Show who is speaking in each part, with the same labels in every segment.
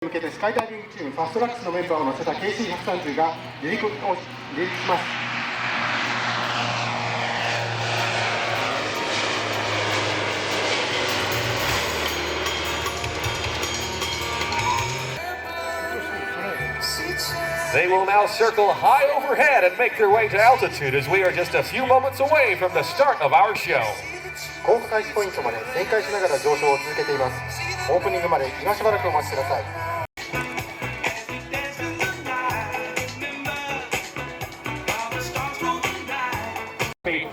Speaker 1: 向けてスカイダイビングチームファストラックスのメンバーを乗せた KC130 が離陸します。
Speaker 2: They will now circle high overhead and make their way to altitude as we are just a few moments away from the start of our show.
Speaker 1: 降下開始ポイントまで旋回しながら上昇を続けています。オープニングまで今しばらくお待ちください。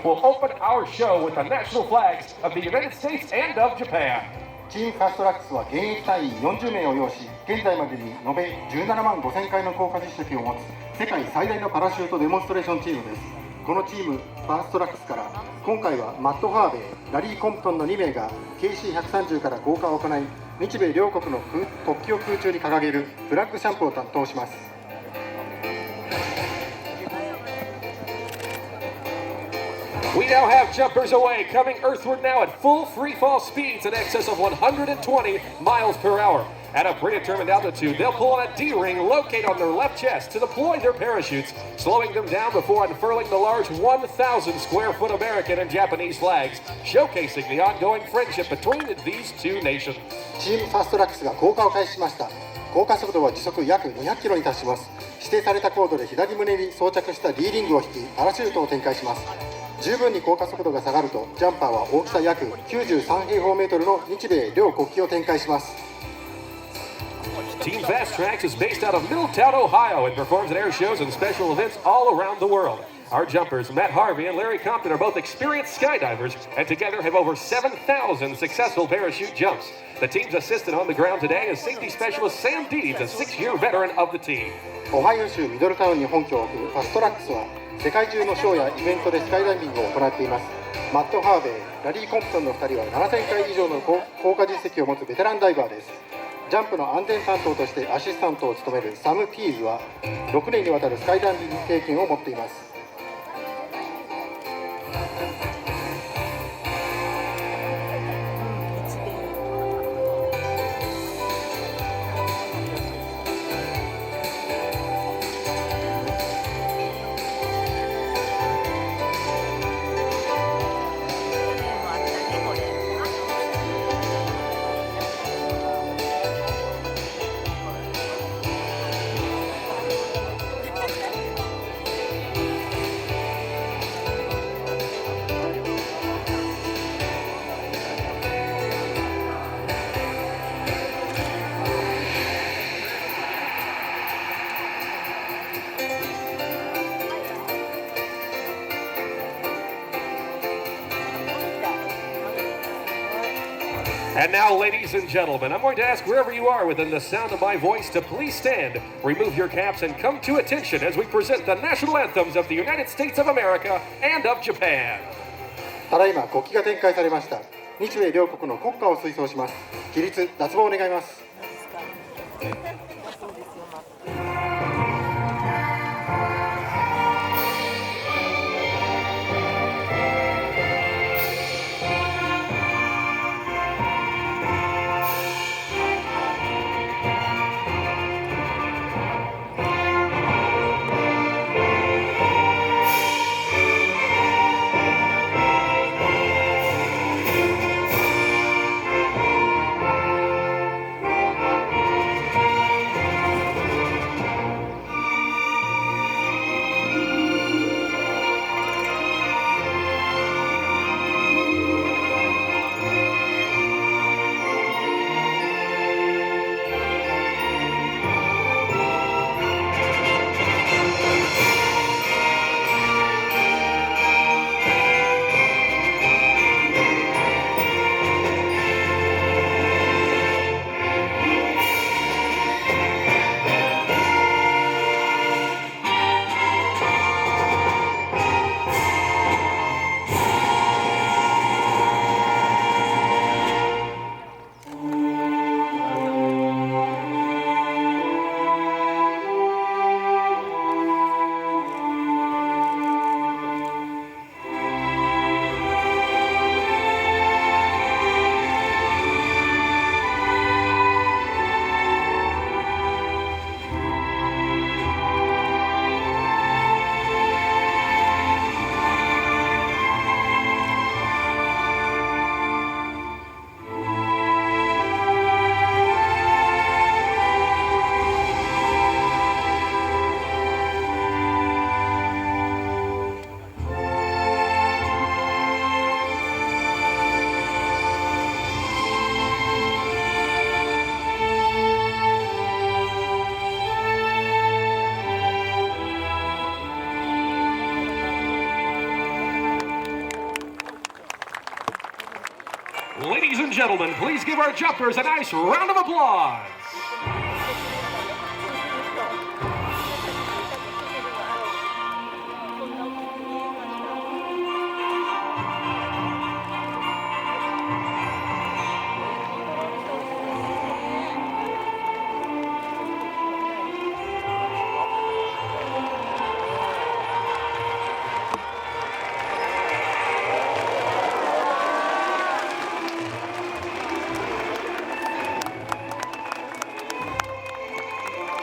Speaker 2: We'll open our show with the national flags of the United States and of Japan.
Speaker 1: チームファストラックスは現役隊員40名を擁し、現在までに延べ17万5000回の降下実績を持つ世界最大のパラシュートデモンストレーションチームです。このチームファストラックスから今回はマット・ハーベイ、ラリー・コンプトンの2名が KC130 から降下を行い、日米両国の国旗を空中に掲げるフラッグシャンプを担当します。
Speaker 2: We now have jumpers away, coming earthward now at full free-fall speeds in excess of 120 miles per hour. At a predetermined altitude, they'll pull on a D-ring located on their left chest to deploy their parachutes, slowing them down before unfurling the large 1,000 square foot American and Japanese flags, showcasing the ongoing friendship between these two nations.
Speaker 1: チームファストラックスが降下を開始しました。降下速度は時速約200キロに達します。指定された高度で左胸に装着した D リングを引き、パラシュートを展開します。十分に降下速度が下がると、ジャンパーは大きさ約93平方メートルの日米両国旗を展開します。
Speaker 2: Teamfastrax is based out of Middletown, Ohio, and performs at air shows and special events all around the world. Our jumpers, Matt Harvey and Larry Compton, are both experienced skydivers and together have over 7,000 successful parachute jumps. The team's assistant on the ground today is safety specialist Sam Deeds, a 6-year veteran of the team.
Speaker 1: オハイオ州ミドルタウンに本拠を置くファストラックスは世界中のショーやイベントでスカイダイビングを行っています。マット・ハーベイ、ラリー・コンプトンの2人は7000回以上の降下実績を持つベテランダイバーです。ジャンプの安全担当としてアシスタントを務めるサム・ピーズは6年にわたるスカイダイビング経験を持っています。
Speaker 2: And now, ladies and gentlemen, I'm going to ask wherever you are within the sound of my voice to please stand, remove your caps, and come to attention as we present the national anthems of the United States of America and of Japan.
Speaker 1: ただいま国旗が展開されました。日米両国の国歌を推奏します。起立、脱帽を願います。
Speaker 2: gentlemen, please give our jumpers a nice round of applause.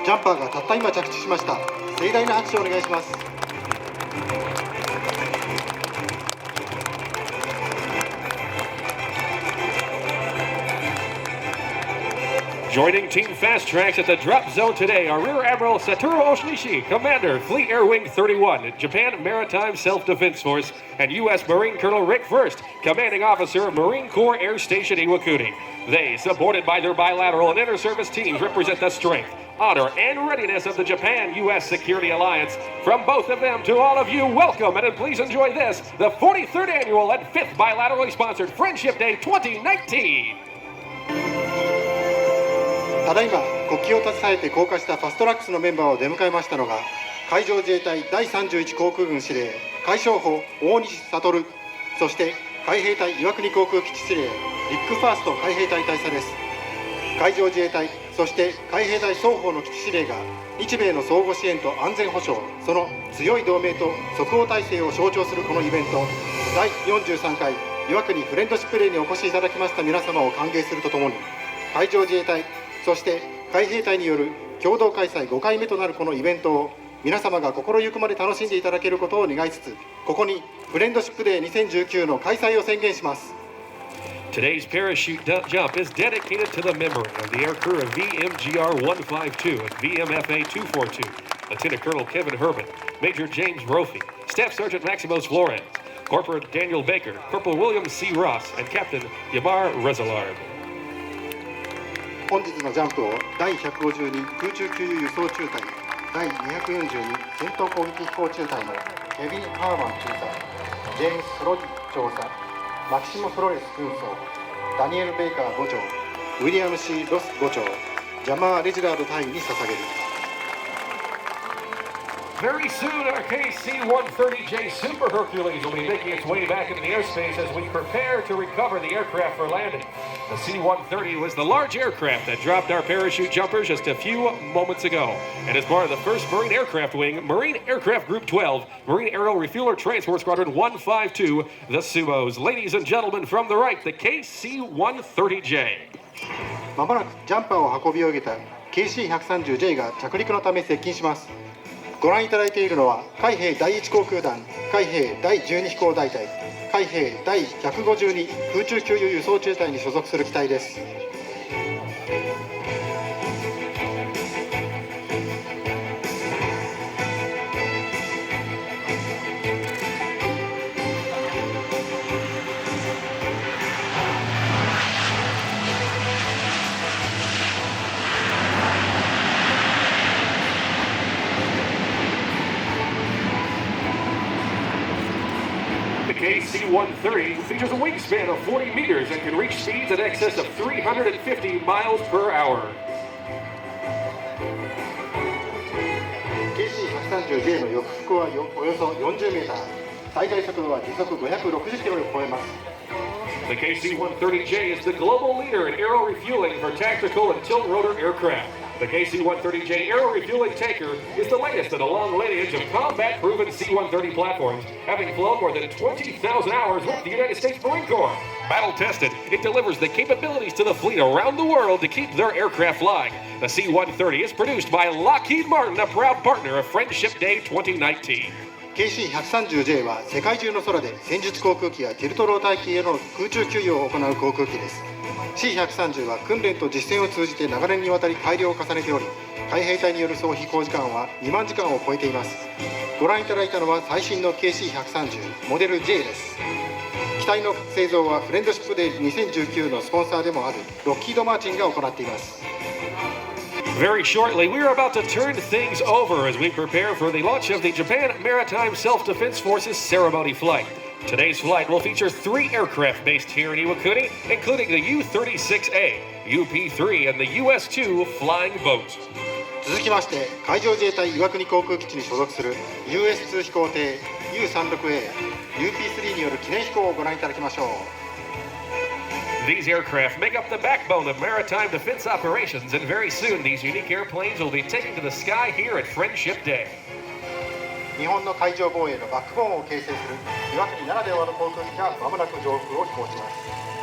Speaker 1: ジャンパーがたった今着地しました。盛大な拍手をお願いします。
Speaker 2: Joining Teamfastrax at the drop zone today are Rear Admiral Satoru Oshinishi, Commander, Fleet Air Wing 31, Japan Maritime Self-Defense Force, and U.S. Marine Colonel Rick First, Commanding Officer, Marine Corps Air Station Iwakuni. They, supported by their bilateral and inter-service teams, represent the strength, honor, and readiness of the Japan-U.S. Security Alliance. From both of them to all of you, welcome, and please enjoy this, the 43rd Annual and 5th Bilaterally Sponsored Friendship Day 2019.
Speaker 1: ただいま国旗を携えて降下したファストラックスのメンバーを出迎えましたのが、海上自衛隊第31航空軍司令海将補大西悟、そして海兵隊岩国航空基地司令リック・ファースト海兵隊大佐です。海上自衛隊そして海兵隊双方の基地司令が日米の相互支援と安全保障、その強い同盟と即応体制を象徴するこのイベント、第43回岩国フレンドシップデーにお越しいただきました皆様を歓迎するとともに、海上自衛隊そして海兵隊による共同開催5回目となるこのイベントを皆様が心ゆくまで楽しんでいただけることを願いつつ、ここにフレンドシップデー2019の開催を宣言します。
Speaker 2: Today's parachute jump is dedicated to the memory of the aircrew of VMGR 152 and VMFA 242, Lieutenant Colonel Kevin Herman, Major James Brophy, Staff Sergeant Maximus Flores, Corporal Daniel Baker, Corporal William C. Ross, and Captain Yamar Rezalard.
Speaker 1: 本日のジャンプを第152空中給油輸送中隊、第242戦闘攻撃飛行中隊のケビン・ハーマン中佐、ジェームス・フロディ少佐、マキシモ・フロレス軍曹、ダニエル・ベイカー伍長、ウィリアム・C・ロス伍長、ジャマー・レジラード隊員に捧げる。
Speaker 2: Very soon, our KC-130J Super Hercules will be making its way back into the airspace as we prepare to recover the aircraft for landing. The C-130 was the large aircraft that dropped our parachute jumpers just a few moments ago, and is part of the 1st Marine Aircraft Wing, Marine Aircraft Group 12, Marine Aerial Refueler Transport Squadron 152, the Sumos. Ladies and gentlemen, from the right, the KC-130J.
Speaker 1: まもなくジャンパーを運び上げた KC-130J が着陸のため接近します。ご覧いただいているのは海兵第1航空団、海兵第12飛行大隊、海兵第152空中給油輸送中隊に所属する機体です。
Speaker 2: The KC-130 features a wingspan of 40 meters and can reach speeds in excess of 350 miles per hour.
Speaker 1: KC-130J の翼幅はおよそ40メーター、最大速度は時速560キロを超えます。
Speaker 2: The KC-130J is the global leader in aero refueling for tactical and tilt rotor aircraft. The KC-130J aero refueling tanker is the latest in a long lineage of combat-proven C-130 platforms, having flown more than 20,000 hours with the United States Marine Corps. Battle-tested, it delivers the capabilities to the fleet around the world to keep their aircraft flying. The C-130 is produced by Lockheed Martin, a proud partner of Friendship Day 2019.
Speaker 1: KC-130J は世界中の空で戦術航空機やティルトロー大機への空中給油を行う航空機です。C-130 は訓練と実践を通じて長年にわたり改良を重ねており、海兵隊による総飛行時間は2万時間を超えています。ご覧いただいたのは最新の KC-130 モデル J です。機体の製造はフレンドシップデー2019のスポンサーでもあるロッキード・マーチンが行っています。
Speaker 2: Very shortly, we are about to turn things over as we prepare for the launch of the Japan Maritime Self-Defense Forces ceremony flight. Today's flight will feature 3 aircraft based here in Iwakuni, including the U-36A, UP-3, and the US-2 flying boat.
Speaker 1: 続きまして海上自衛隊岩国航空基地に所属する US2 飛行艇 U36A、UP3 による記念飛行をご覧いただきましょう。
Speaker 2: These aircraft make up the backbone of maritime defense operations, and very soon these unique airplanes will be taken to the sky here at Friendship Day.
Speaker 1: 日本の海上防衛のバックボーンを形成する岩国ならではの航空機がまもなく上空を飛行します。